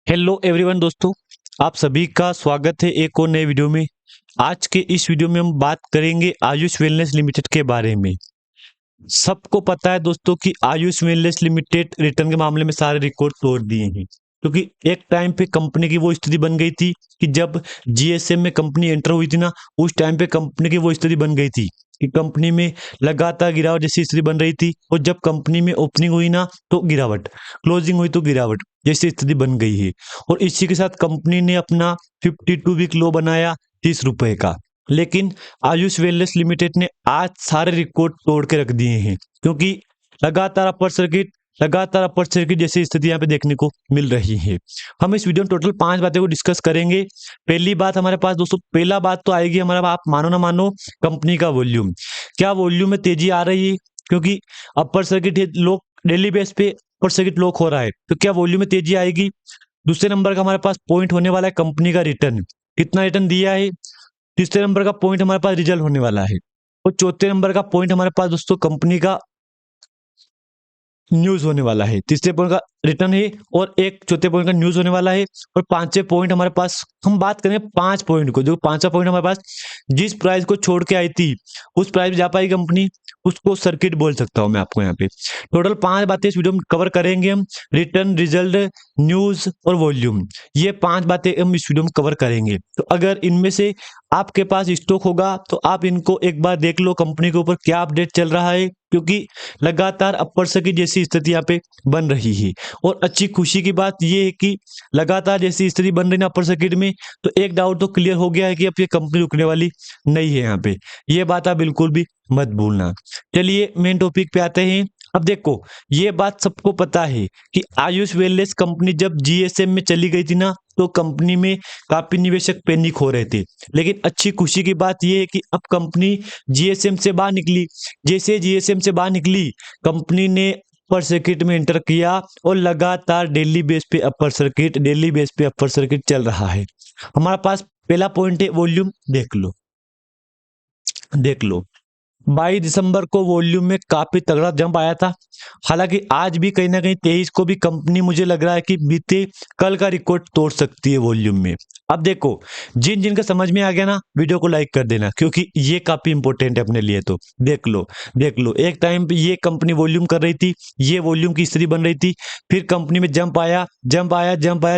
Hello everyone दोस्तों, आप सभी का स्वागत है एक और नए वीडियो में। आज के इस वीडियो में हम बात करेंगे आयुष वेलनेस लिमिटेड के बारे में। सबको पता है दोस्तों कि आयुष वेलनेस लिमिटेड रिटर्न के मामले में सारे रिकॉर्ड तोड़ दिए हैं, क्योंकि एक टाइम पे कंपनी की वो स्थिति बन गई थी कि जब जीएसएम में कंपनी एंटर हुई थी ना, उस टाइम पे कंपनी की वो स्थिति बन गई थी कि कंपनी में लगातार गिरावट जैसी स्थिति बन रही थी। और जब कंपनी में ओपनिंग हुई ना तो गिरावट, क्लोजिंग हुई तो गिरावट जैसी स्थिति बन गई है। और इसी के साथ कंपनी ने अपना 52 वीक लो बनाया 30 रुपए का। लेकिन आयुष वेलनेस लिमिटेड ने आज सारे रिकॉर्ड तोड़ के रख दिए हैं, क्योंकि लगातार अपर सर्किट जैसी स्थिति यहाँ पे देखने को मिल रही है। हम इस वीडियो में टोटल 5 बातें को डिस्कस करेंगे। पहली बात हमारे पास दोस्तों, पहला बात तो आएगी हमारा, आप मानो ना मानो, कंपनी का वॉल्यूम। क्या वॉल्यूम में तेजी आ रही है? क्योंकि अपर सर्किट लोग डेली बेस पे अपर सर्किट लॉक हो रहा है, तो क्या वॉल्यूम में तेजी आएगी? दूसरे नंबर का हमारे पास पॉइंट होने वाला है कंपनी का रिटर्न, कितना रिटर्न दिया है। तीसरे नंबर का पॉइंट हमारे पास रिजल्ट होने वाला है। और चौथे नंबर का पॉइंट हमारे पास दोस्तों कंपनी का न्यूज होने वाला है। तीसरे पॉइंट का रिटर्न है और एक चौथे पॉइंट का न्यूज होने वाला है। और पांचवें पॉइंट हमारे पास, हम बात करेंगे 5 पॉइंट को। जो पांचवा पॉइंट हमारे पास, जिस प्राइस को छोड़ के आई थी उस प्राइस पे जा पाई कंपनी, उसको सर्किट बोल सकता हूं मैं आपको यहाँ पे। टोटल 5 बातें इस वीडियो में कवर करेंगे हम। रिटर्न, रिजल्ट, न्यूज और वॉल्यूम, ये 5 बातें हम इस वीडियो में कवर करेंगे। तो अगर इनमें से आपके पास स्टॉक होगा तो आप इनको एक बार देख लो, कंपनी के ऊपर क्या अपडेट चल रहा है, क्योंकि लगातार अपर सर्किट जैसी स्थिति यहाँ पे बन रही है। और अच्छी खुशी की बात यह है कि लगातार जैसी स्थिति बन रही है अपर सर्किट में, तो एक डाउट तो क्लियर हो गया है कि अब ये कंपनी रुकने वाली नहीं है यहाँ पे। ये बात आप बिल्कुल भी मत भूलना। चलिए मेन टॉपिक पे आते हैं। अब देखो, ये बात सबको पता है कि आयुष वेलनेस कंपनी जब जीएसएम में चली गई थी ना, तो कंपनी में काफी निवेशक पैनिक हो रहे थे। लेकिन अच्छी खुशी की बात यह है कि अब कंपनी जीएसएम से बाहर निकली। जैसे जीएसएम से बाहर निकली, कंपनी ने अपर सर्किट में एंटर किया और लगातार डेली बेस पे अपर सर्किट, डेली बेस पे अपर सर्किट चल रहा है। हमारे पास पहला पॉइंट है वॉल्यूम। देख लो 22 दिसंबर को वॉल्यूम में काफी तगड़ा जंप आया था। हालांकि आज भी कहीं ना कहीं 23 को भी कंपनी, मुझे लग रहा है कि बीते कल का रिकॉर्ड तोड़ सकती है वॉल्यूम में। अब देखो, जिन जिन का समझ में आ गया ना, वीडियो को लाइक कर देना, क्योंकि ये काफी इंपॉर्टेंट है अपने लिए। तो देख लो एक टाइम पे ये कंपनी वॉल्यूम कर रही थी, ये वॉल्यूम की स्थिति बन रही थी। फिर कंपनी में जंप आया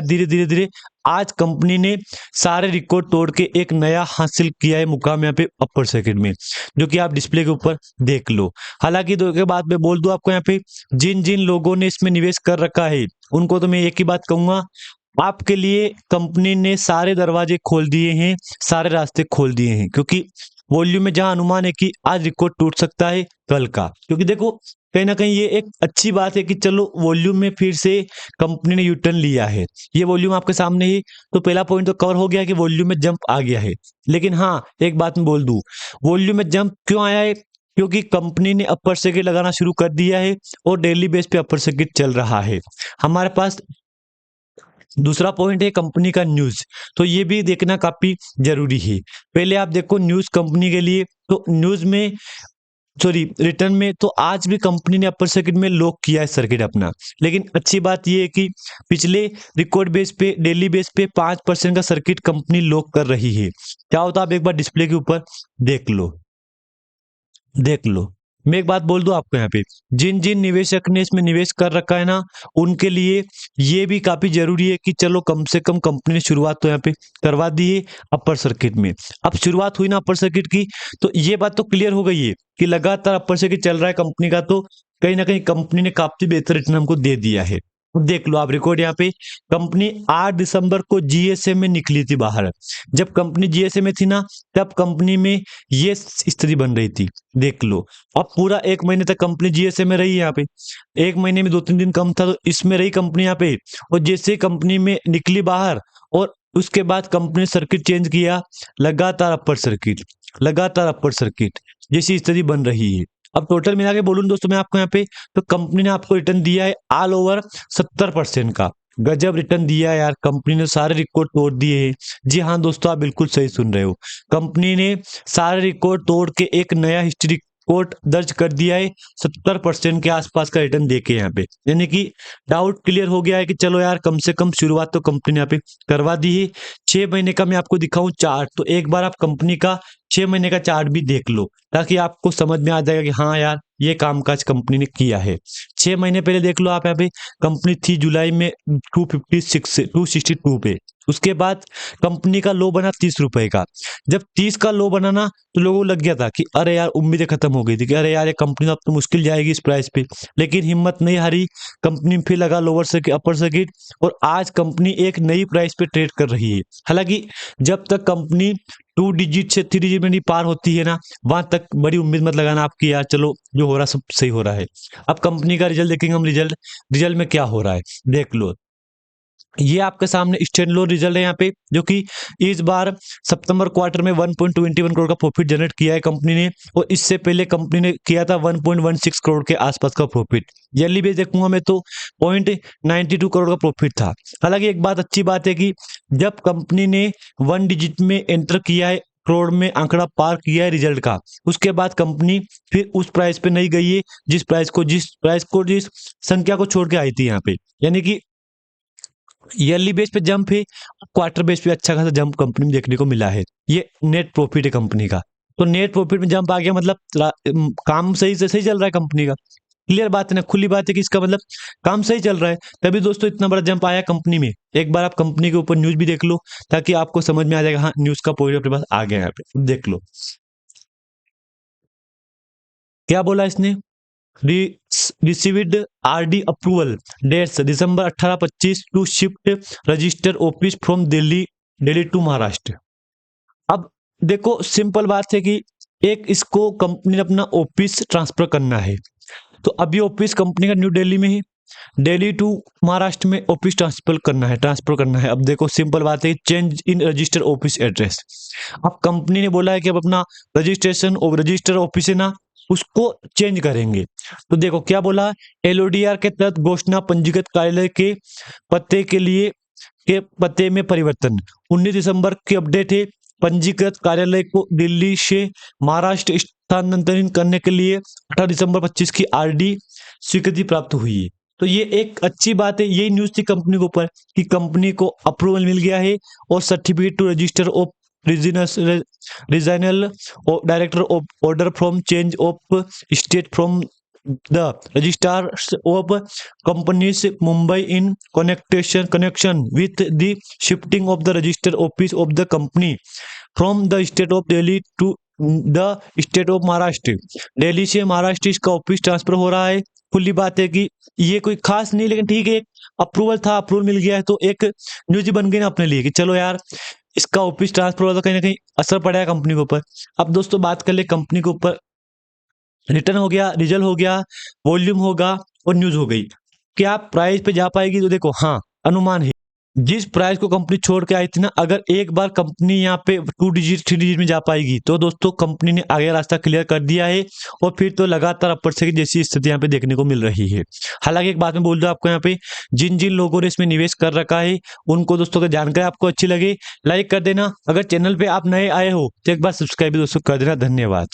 धीरे धीरे धीरे। आज कंपनी ने सारे रिकॉर्ड तोड़ के एक नया हासिल किया है मुकाम यहाँ पे अपर सर्किट में, जो कि आप डिस्प्ले के ऊपर देख लो। हालांकि दो के बाद मैं बोल दूं आपको, यहाँ पे जिन जिन लोगों ने इसमें निवेश कर रखा है उनको तो मैं एक ही बात कहूंगा, आपके लिए कंपनी ने सारे दरवाजे खोल दिए हैं, सारे रास्ते खोल दिए हैं। क्योंकि वॉल्यूम में जहां अनुमान है कि आज रिकॉर्ड टूट सकता है कल का, क्योंकि देखो कहीं ना कहीं ये एक अच्छी बात है कि चलो वॉल्यूम में फिर से कंपनी ने यूटर्न लिया है। ये वॉल्यूम आपके सामने ही, तो पहला पॉइंट तो कवर हो गया कि वॉल्यूम में जंप आ गया है। लेकिन हाँ, एक बात मैं बोल दूं, वॉल्यूम में जंप क्यों आया है? क्योंकि कंपनी ने अपर सर्किट लगाना शुरू कर दिया है और डेली बेस पे अपर सर्किट चल रहा है। हमारे पास दूसरा पॉइंट है कंपनी का न्यूज। तो ये भी देखना काफी जरूरी है। पहले आप देखो न्यूज कंपनी के लिए, तो न्यूज में, सॉरी, रिटर्न में तो आज भी कंपनी ने अपर सर्किट में लॉक किया है सर्किट अपना। लेकिन अच्छी बात यह है कि पिछले रिकॉर्ड बेस पे, डेली बेस पे 5% का सर्किट कंपनी लॉक कर रही है। क्या होता है, आप एक बार डिस्प्ले के ऊपर देख लो। मैं एक बात बोल दूं आपको, यहाँ पे जिन जिन निवेशक ने इसमें निवेश कर रखा है ना, उनके लिए ये भी काफी जरूरी है कि चलो कम से कम कंपनी ने शुरुआत तो यहाँ पे करवा दी है अपर सर्किट में। अब शुरुआत हुई ना अपर सर्किट की, तो ये बात तो क्लियर हो गई है कि लगातार अपर सर्किट चल रहा है कंपनी का। तो कहीं ना कहीं कंपनी ने काफी बेहतर रिटर्न हमको दे दिया है। देख लो आप रिकॉर्ड यहाँ पे, कंपनी 8 दिसंबर को जीएसए में निकली थी बाहर। जब कंपनी जीएसए में थी ना, तब कंपनी में ये स्थिति बन रही थी। देख लो, अब पूरा 1 महीने तक कंपनी जीएसए में रही यहाँ पे। 1 महीने में 2-3 दिन कम था, तो इसमें रही कंपनी यहाँ पे। और जैसे कंपनी में निकली बाहर, और उसके बाद कंपनी ने सर्किट चेंज किया, लगातार अपर सर्किट जैसी स्थिति बन रही है। अब टोटल मिला के बोलूं दोस्तों मैं आपको यहाँ पे, तो कंपनी ने आपको रिटर्न दिया है ऑल ओवर 70% का। गजब रिटर्न दिया है यार, कंपनी ने सारे रिकॉर्ड तोड़ दिए हैं। जी हाँ दोस्तों, आप बिल्कुल सही सुन रहे हो। कंपनी ने सारे रिकॉर्ड तोड़ के एक नया हिस्ट्री कोट दर्ज कर दिया है, 70% के आसपास का रिटर्न देके यहाँ पे, यानी कि डाउट क्लियर हो गया है कि चलो यार कम से कम शुरुआत तो कंपनी ने यहाँ पे करवा दी है। 6 महीने का मैं आपको दिखाऊं चार्ट, तो एक बार आप कंपनी का 6 महीने का चार्ट भी देख लो, ताकि आपको समझ में आ जाएगा कि हाँ यार ये कामकाज कंपनी ने किया है। 6 महीने पहले देख लो आप, यहाँ पे कंपनी थी जुलाई में 262 पे। उसके बाद कंपनी का लो बना 30 रुपए का। जब 30 का लो बना ना, तो लोगों को लग गया था कि अरे यार उम्मीदें खत्म हो गई थी कि अरे यार ये कंपनी तो अब तो मुश्किल जाएगी इस प्राइस पे, लेकिन हिम्मत नहीं हारी। कंपनी फिर लगा लोअर सर्किट अपर सर्किट, और आज कंपनी एक नई प्राइस पे ट्रेड कर रही है। हालांकि जब तक कंपनी 2 डिजिट से 3 डिजिट में नहीं पार होती है ना, वहां तक बड़ी उम्मीद मत लगाना आपकी यार चलो जो हो रहा सब सही हो रहा है। अब कंपनी का रिजल्ट देखेंगे हम, रिजल्ट में क्या हो रहा है देख लो। ये आपके सामने स्टैंड लो रिजल्ट है यहाँ पे, जो कि इस बार सितंबर क्वार्टर में 1.21 करोड़ का प्रॉफिट जनरेट किया है कंपनी ने, और इससे पहले कंपनी ने किया था 1.16 करोड़ के आसपास का प्रॉफिट। ईयरली बेस देखूंगा मैं तो 0.92 करोड़ का प्रॉफिट था। हालांकि एक बात अच्छी बात है कि जब कंपनी ने 1 डिजिट में एंटर किया है, करोड़ में आंकड़ा पार किया है रिजल्ट का, उसके बाद कंपनी फिर उस प्राइस पे नहीं गई है जिस संख्या को छोड़ के आई थी यहाँ पे। यानी कि ईयरली बेस पे जंप है, क्वार्टर बेस पे अच्छा खासा जंप कंपनी में देखने को मिला है। ये नेट प्रॉफिट है कंपनी का, तो नेट प्रॉफिट में जंप आ गया मतलब काम सही से सही चल रहा है कंपनी का। क्लियर बात है ना, खुली बात है कि इसका मतलब काम सही चल रहा है, तभी दोस्तों इतना बड़ा जंप आया कंपनी में। एक बार आप कंपनी के ऊपर न्यूज भी देख लो, ताकि आपको समझ में आ जाएगा हाँ न्यूज का पॉइंट अपने पास आ गया यहाँ पे। देख लो क्या बोला इसने, received RD approval dates December 18-25 to shift register office from Delhi Delhi to Maharashtra. अब देखो सिंपल बात है कि एक इसको कंपनी ने अपना ऑफिस ट्रांसफर करना है, तो अभी ऑफिस कंपनी का न्यू दिल्ली में है, दिल्ली टू महाराष्ट्र में ऑफिस ट्रांसफर करना है। अब देखो सिंपल बात है, change in register office address. अब कंपनी ने बोला है कि अब अपना रजिस्टर ऑफिस है ना, उसको चेंज करेंगे। तो देखो क्या बोला, एलओडीआर के तहत घोषणा पंजीकृत कार्यालय के पते में परिवर्तन। 19 दिसंबर की अपडेट है, पंजीकृत कार्यालय को दिल्ली से महाराष्ट्र स्थानांतरित करने के लिए 18 दिसंबर 25 की आरडी स्वीकृति प्राप्त हुई है। तो ये एक अच्छी बात है, यही न्यूज थी कंपनी के ऊपर कि कंपनी को अप्रूवल मिल गया है, और certificate to register of regional director of order from change of state from the registrar of companies Mumbai in connection with the shifting of the register office of the company from the state of Delhi to the state of Maharashtra. Delhi से महाराष्ट्र इसका office transfer हो रहा है। खुली बात है कि ये कोई खास नहीं, लेकिन ठीक है, एक अप्रूवल था, अप्रूवल मिल गया है, तो एक न्यूज बन गई ना अपने लिए कि चलो यार इसका ऑफिस ट्रांसफर हो, तो कहीं ना कहीं असर पड़ा है कंपनी के ऊपर। अब दोस्तों बात कर ले कंपनी के ऊपर, रिटर्न हो गया, रिजल्ट हो गया, वॉल्यूम होगा और न्यूज हो गई। क्या प्राइस पे जा पाएगी, तो देखो हाँ अनुमान है, जिस प्राइस को कंपनी छोड़ के आई थी ना, अगर एक बार कंपनी यहाँ पे 2 डिजिट 3 डिजिट में जा पाएगी, तो दोस्तों कंपनी ने आगे रास्ता क्लियर कर दिया है, और फिर तो लगातार अपर से जैसी स्थिति यहाँ पे देखने को मिल रही है। हालांकि एक बात मैं बोल दूं आपको, यहाँ पे जिन जिन लोगों ने इसमें निवेश कर रखा है, उनको दोस्तों अगर जानकारी आपको अच्छी लगे लाइक कर देना। अगर चैनल पे आप नए आए हो तो एक बार सब्सक्राइब भी दोस्तों कर देना। धन्यवाद।